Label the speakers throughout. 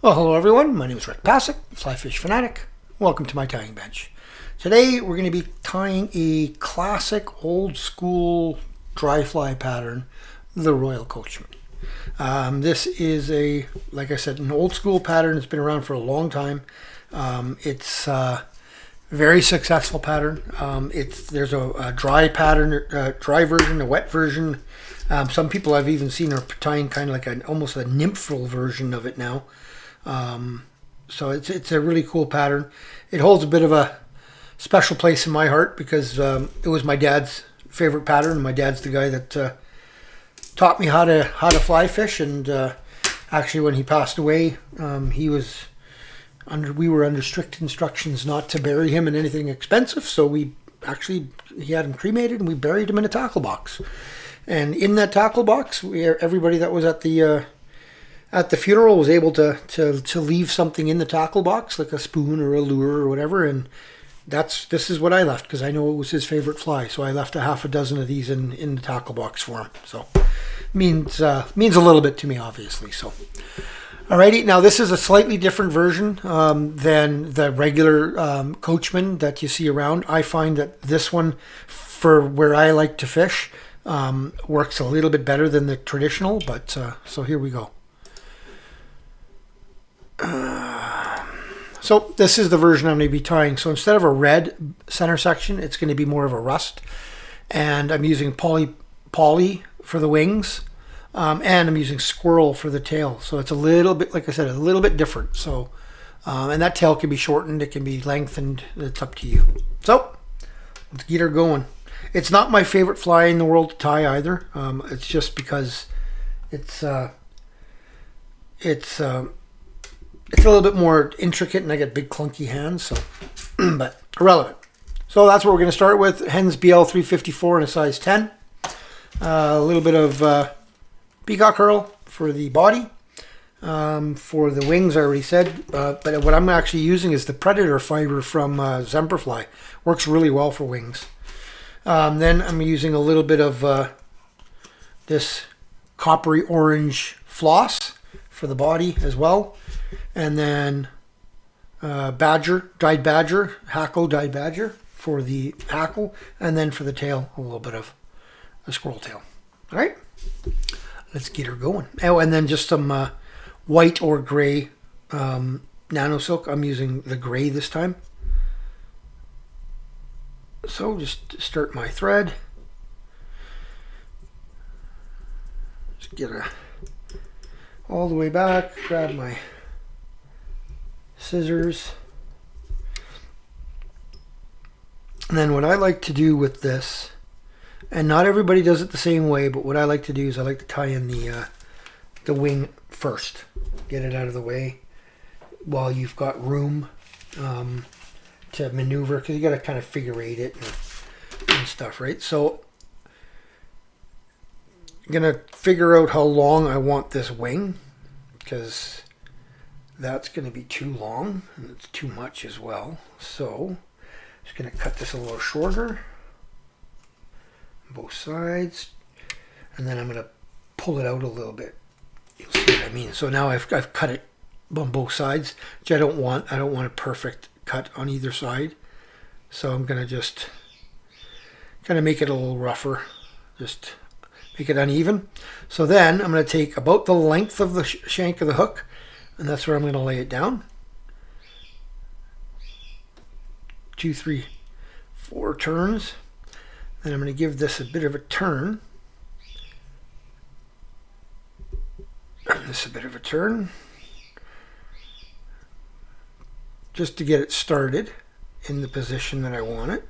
Speaker 1: Well, hello everyone. My name is Passek, FlyFish Fanatic. Welcome to my tying bench. Today we're going to be tying a classic old school dry fly pattern, the Royal Coachman. This is like I said, an old school pattern. It's been around for a long time. It's a very successful pattern. There's a dry pattern, dry version, a wet version. Some people I've even seen are tying kind of like almost a nymphal version of it now. So it's a really cool pattern. It holds a bit of a special place in my heart because it was my dad's favorite pattern. My dad's the guy that taught me how to fly fish, and actually when he passed away, we were under strict instructions not to bury him in anything expensive. So he had him cremated, and we buried him in a tackle box. And in that tackle box, everybody that was at the funeral was able to leave something in the tackle box, like a spoon or a lure or whatever, and this is what I left because I know it was his favorite fly. So I left a half a dozen of these in the tackle box for him. So means a little bit to me, obviously. So alrighty, now this is a slightly different version than the regular Coachman that you see around. I find that this one, for where I like to fish, works a little bit better than the traditional. But so here we go. So this is the version I'm going to be tying. So instead of a red center section, it's going to be more of a rust. And I'm using poly for the wings. And I'm using Squirrel for the tail. So it's a little bit, like I said, a little bit different. So, and that tail can be shortened. It can be lengthened. It's up to you. So let's get her going. It's not my favorite fly in the world to tie either. It's just because it's a little bit more intricate, and I get big clunky hands, so but irrelevant. So that's what we're going to start with. Hens BL 354 in a size 10. A little bit of Peacock herl for the body. For the wings, I already said. But what I'm actually using is the Predator fiber from Semperfli. Works really well for wings. Then I'm using a little bit of this coppery orange floss for the body as well. And then dried badger, Hackle dyed badger for the hackle. And then for the tail, a little bit of a squirrel tail. All right, let's get her going. Oh, and then just some white or gray NanoSilk. I'm using the gray this time. So just start my thread. Just get her all the way back, grab my scissors. And then what I like to do with this, and not everybody does it the same way, but what I like to do is I like to tie in the wing first. Get it out of the way while you've got room to maneuver, because you got to kind of figure eight it and stuff, right? So I'm going to figure out how long I want this wing, because that's going to be too long and it's too much as well. So I'm just going to cut this a little shorter on both sides, and then I'm going to pull it out a little bit. You'll see what I mean. So now I've cut it on both sides, which I don't want a perfect cut on either side. So I'm going to just kind of make it a little rougher, just make it uneven. So then I'm going to take about the length of the shank of the hook, and that's where I'm going to lay it down. 2, 3, 4 turns. Then I'm going to give this a bit of a turn. And this a bit of a turn. Just to get it started in the position that I want it.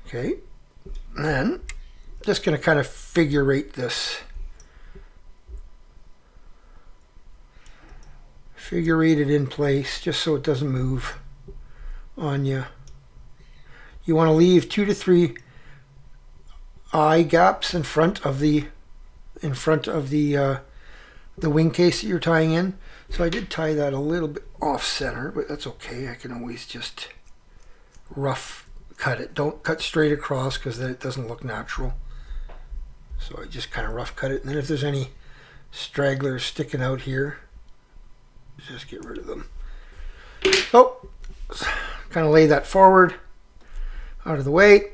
Speaker 1: Okay. And then just going to kind of figure eight this. Figure eight it in place just so it doesn't move on you. You want to leave 2 to 3 eye gaps in front of the wing case that you're tying in. So I did tie that a little bit off center, but that's okay. I can always just rough cut it. Don't cut straight across because then it doesn't look natural. So I just kind of rough cut it. And then if there's any stragglers sticking out here, Just get rid of them. So, kind of lay that forward, out of the way.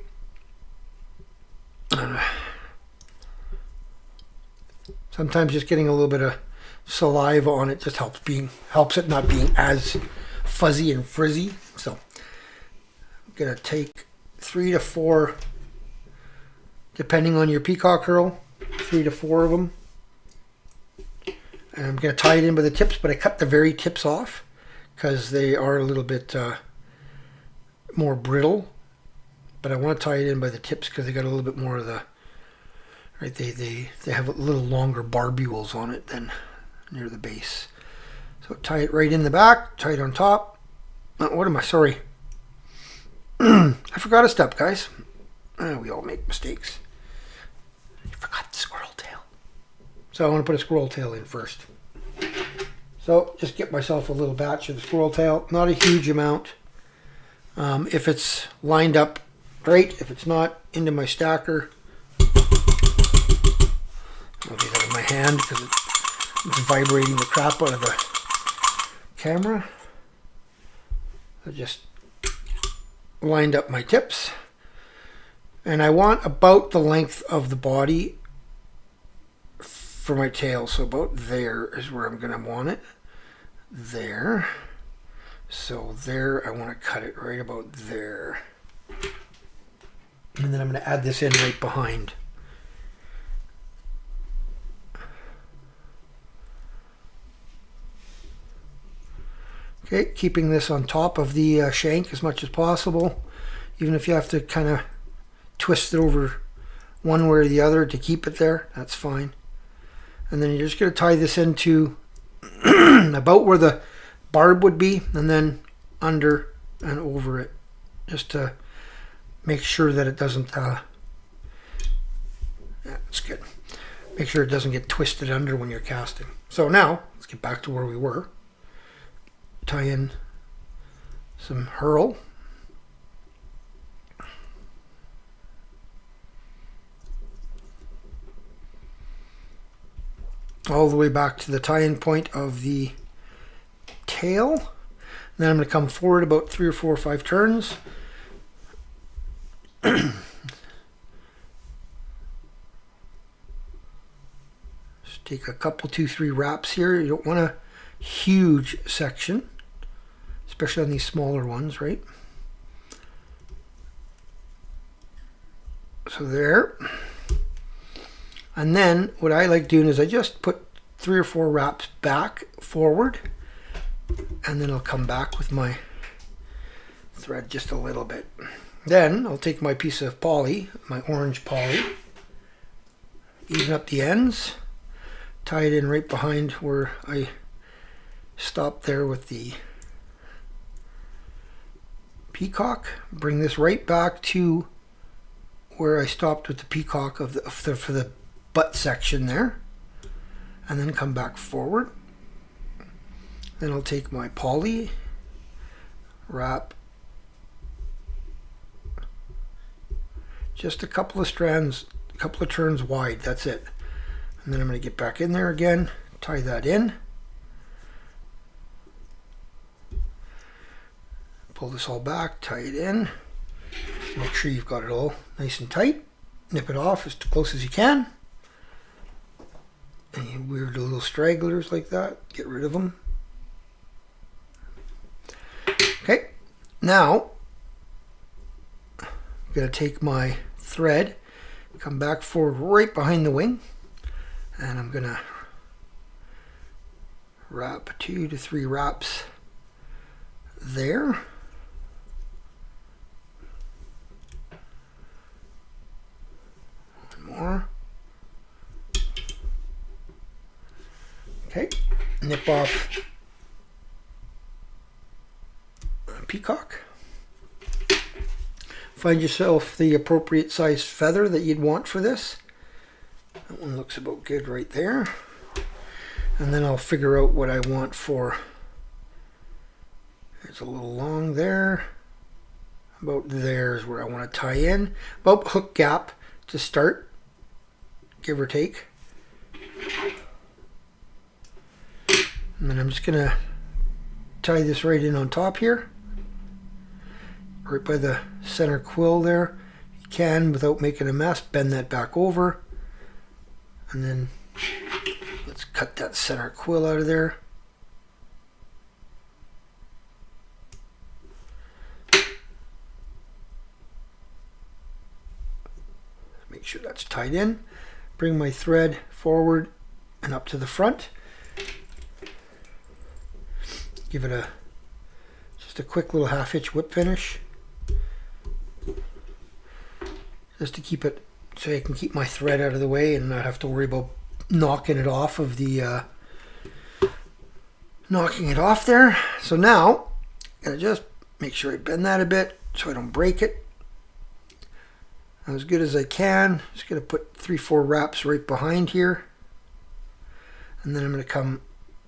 Speaker 1: Sometimes just getting a little bit of saliva on it just helps it not being as fuzzy and frizzy. So I'm gonna take 3 to 4, depending on your peacock herl, 3 to 4 of them. And I'm gonna tie it in by the tips, but I cut the very tips off because they are a little bit more brittle. But I want to tie it in by the tips because they got a little bit more of the, right, they have a little longer barbules on it than near the base. So tie it right in the back, tie it on top. Oh, what am I, sorry. I forgot a step, guys. We all make mistakes. I forgot the squirrel tail. So I want to put a squirrel tail in first. So just get myself a little batch of the squirrel tail, not a huge amount. If it's lined up, great. If it's not, into my stacker. I'll do that in my hand because it's vibrating the crap out of the camera. I just lined up my tips. And I want about the length of the body for my tail. So about there is where I'm going to want it. There. So there, I want to cut it right about there. And then I'm going to add this in right behind. Okay, keeping this on top of the shank as much as possible. Even if you have to kind of twist it over one way or the other to keep it there, that's fine. And then you're just going to tie this into about where the barb would be, and then under and over it, just to make sure that it doesn't yeah, that's good. Make sure it doesn't get twisted under when you're casting. So now let's get back to where we were. Tie in some herl. All the way back to the tie-in point of the tail. And then I'm going to come forward about 3 or 4 or 5 turns. Just take a couple, 2, 3 wraps here. You don't want a huge section, especially on these smaller ones, right? So there. And then what I like doing is I just put 3 or 4 wraps back forward, and then I'll come back with my thread just a little bit. Then I'll take my piece of poly, my orange poly, even up the ends, tie it in right behind where I stopped there with the peacock. Bring this right back to where I stopped with the peacock for the butt section there, and then come back forward. Then I'll take my poly, wrap just a couple of strands, a couple of turns wide, that's it. And then I'm going to get back in there again, tie that in, pull this all back, tie it in, make sure you've got it all nice and tight, nip it off as close as you can. Any weird little stragglers like that, get rid of them. Okay, now I'm going to take my thread, come back forward right behind the wing, and I'm going to wrap 2 to 3 wraps there. One more. Okay, nip off a peacock. Find yourself the appropriate size feather that you'd want for this. That one looks about good right there. And then I'll figure out what I want for, it's a little long there. About there is where I want to tie in. About hook gap to start, give or take. And then I'm just going to tie this right in on top here, right by the center quill there. You can, without making a mess, bend that back over, and then let's cut that center quill out of there. Make sure that's tied in. Bring my thread forward and up to the front. Give it just a quick little half-hitch whip finish, just to keep it so I can keep my thread out of the way and not have to worry about knocking it off there. So now I'm gonna just make sure I bend that a bit so I don't break it as good as I can. Just gonna put 3-4 wraps right behind here, and then I'm gonna come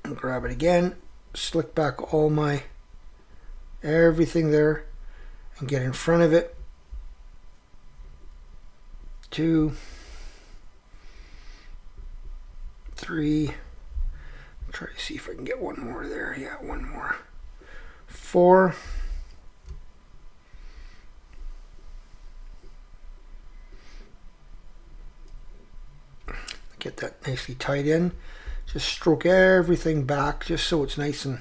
Speaker 1: and grab it again, slick back all my everything there, and get in front of it. 2, 3. Try to see if I can get one more there. Yeah, one more. 4. Get that nicely tied in. Just stroke everything back just so it's nice and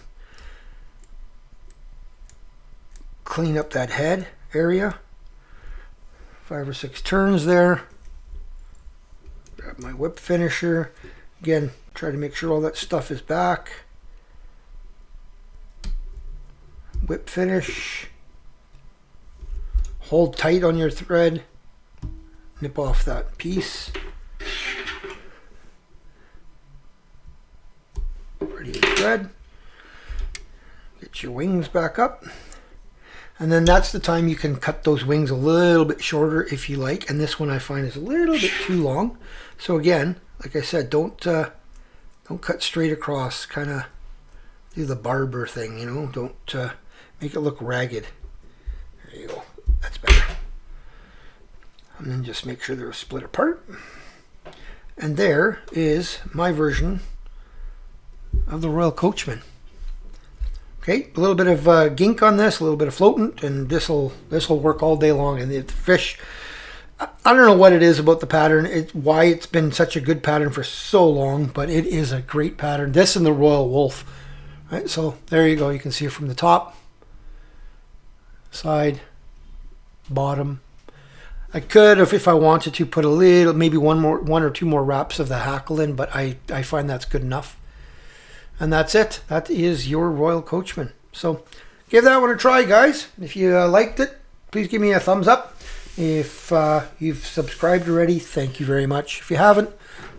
Speaker 1: clean up that head area. 5 or 6 turns there. Grab my whip finisher. Again, try to make sure all that stuff is back. Whip finish. Hold tight on your thread. Nip off that piece. Ready to thread. Get your wings back up. And then that's the time you can cut those wings a little bit shorter if you like. And this one I find is a little bit too long. So again, like I said, don't cut straight across. Kind of do the barber thing, you know. Don't make it look ragged. There you go. That's better. And then just make sure they're split apart. And there is my version of the Royal Coachman. Okay, a little bit of gink on this, a little bit of floatant, and this'll work all day long. And the fish, I don't know what it is about the pattern, why it's been such a good pattern for so long, but it is a great pattern. This and the Royal Wolf, right? So there you go. You can see it from the top, side, bottom. I could, if I wanted to, put a little, maybe one or two more wraps of the Hackle in, but I find that's good enough. And that's it. That is your Royal Coachman. So give that one a try, guys. If you liked it, please give me a thumbs up. If you've subscribed already, thank you very much. If you haven't,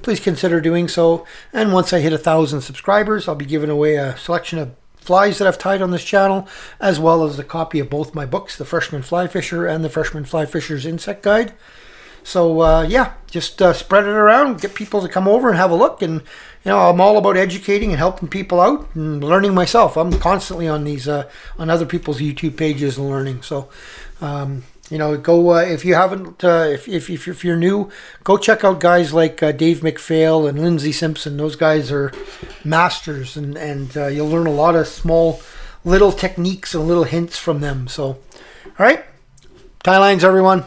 Speaker 1: please consider doing so. And once I hit 1,000 subscribers, I'll be giving away a selection of flies that I've tied on this channel, as well as a copy of both my books, The Freshman Fly Fisher and The Freshman Fly Fisher's Insect Guide. So yeah, just spread it around, get people to come over and have a look. And you know, I'm all about educating and helping people out and learning myself. I'm constantly on these on other people's YouTube pages and learning. So you know, go if you haven't, if you're new, go check out guys like Dave McPhail and Lindsay Simpson. Those guys are masters, and you'll learn a lot of small little techniques and little hints from them. So, all right, tie lines, everyone.